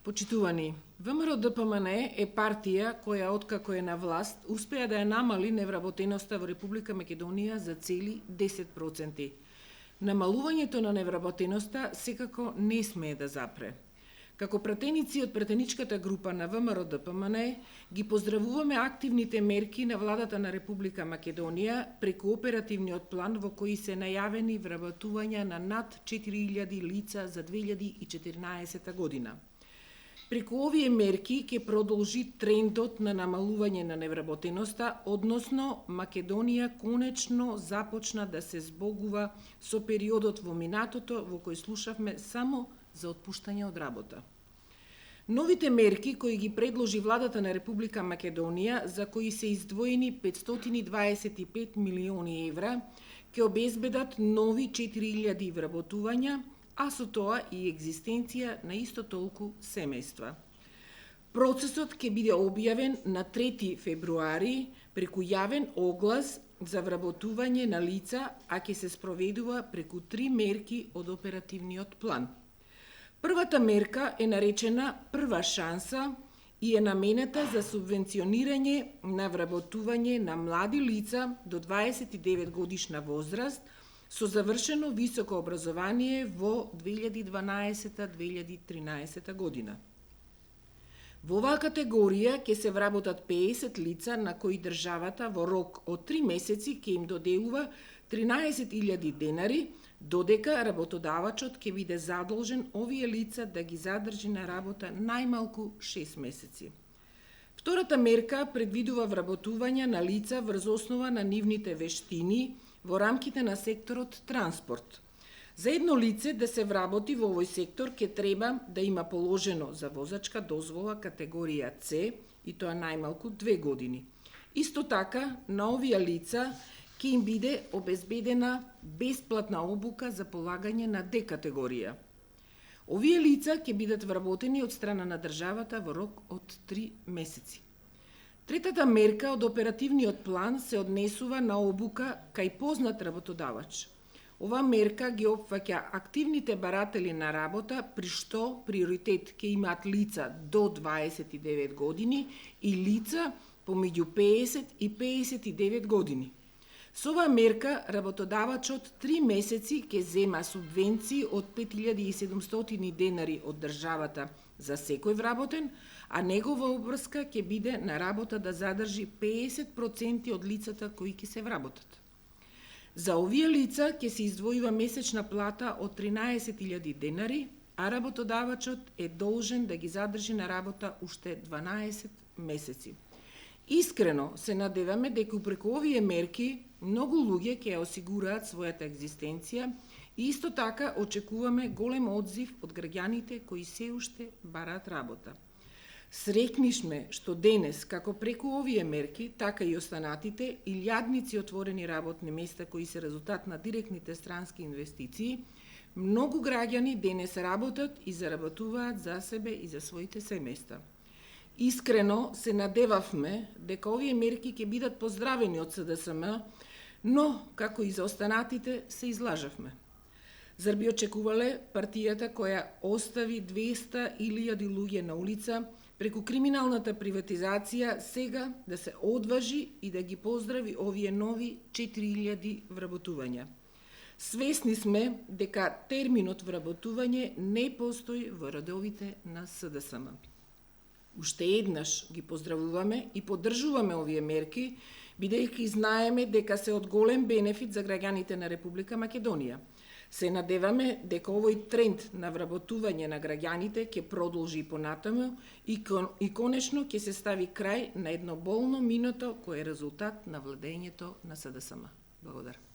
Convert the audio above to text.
Почитувани, ВМРО-ДПМН е партија која откако е на власт успеа да ја намали невработеноста во Република Македонија за цели 10%. Намалувањето на невработеноста секако не смее да запре. Како пратеници од пратеничката група на ВМРО-ДПМН ги поздравуваме активните мерки на владата на Република Македонија преку оперативниот план во кои се најавени вработувања на над 4000 лица за 2014 година. Преку овие мерки ќе продолжи трендот на намалување на невработеноста, односно Македонија конечно започна да се збогува со периодот во минатото во кој слушавме само за отпуштање од работа. Новите мерки кои ги предложи владата на Република Македонија, за кои се издвоени 525 милиони евра, ќе обезбедат нови 4000 вработувања, а со тоа и екзистенција на исто толку семејства. Процесот ќе биде објавен на 3 февруари преку јавен оглас за вработување на лица, а ќе се спроведува преку 3 мерки од оперативниот план. Првата мерка е наречена Прва шанса и е наменета за субвенционирање на вработување на млади лица до 29 годишна возраст со завршено високо образование во 2012-2013 година. Во оваа категорија ќе се вработат 50 лица на кои државата во рок од 3 месеци ќе им доделува 13.000 денари, додека работодавачот ќе биде задолжен овие лица да ги задржи на работа најмалку 6 месеци. Втората мерка предвидува вработување на лица врз основа на нивните вештини во рамките на секторот транспорт. За едно лице да се вработи во овој сектор ќе треба да има положено за возачка дозвола категорија С и тоа најмалку 2 години. Исто така, на овие лица ќе им биде обезбедена бесплатна обука за полагање на Д категорија. Овие лица ќе бидат вработени од страна на државата во рок од 3 месеци. Третата мерка од оперативниот план се однесува на обука кај познат работодавач. Ова мерка ги опфаќа активните баратели на работа, при што приоритет ќе имаат лица до 29 години и лица помеѓу 50 и 59 години. Со оваа мерка работодавачот 3 месеци ќе зема субвенции од 5700 денари од државата за секој вработен, а негова обврска ќе биде на работа да задржи 50% од лицата кои ќе се вработат. За овие лица ќе се издвојува месечна плата од 13.000 денари, а работодавачот е должен да ги задржи на работа уште 12 месеци. Искрено се надеваме дека преку овие мерки многу луѓе ќе ја осигураат својата екзистенција и исто така очекуваме голем одзив од граѓаните кои се уште бараат работа. Среќни сме што денес, како преку овие мерки, така и останатите илјадници отворени работни места кои се резултат на директните странски инвестиции, многу граѓани денес работат и заработуваат за себе и за своите семејства. Искрено се надевавме дека овие мерки ќе бидат поздравени од СДСМ, но, како и за останатите, се излажавме. Зар би очекувале партијата која остави 200.000 луѓе на улица преку криминалната приватизација сега да се одважи и да ги поздрави овие нови 4000 вработувања? Свесни сме дека терминот вработување не постои во редовите на СДСМ. Уште еднаш ги поздравуваме и поддржуваме овие мерки, бидејќи знаеме дека се од голем бенефит за граѓаните на Република Македонија. Се надеваме дека овој тренд на вработување на граѓаните ќе продолжи понатаму и конечно ќе се стави крај на едно болно минуто кое е резултат на владењето на СДСМ. Благодарам.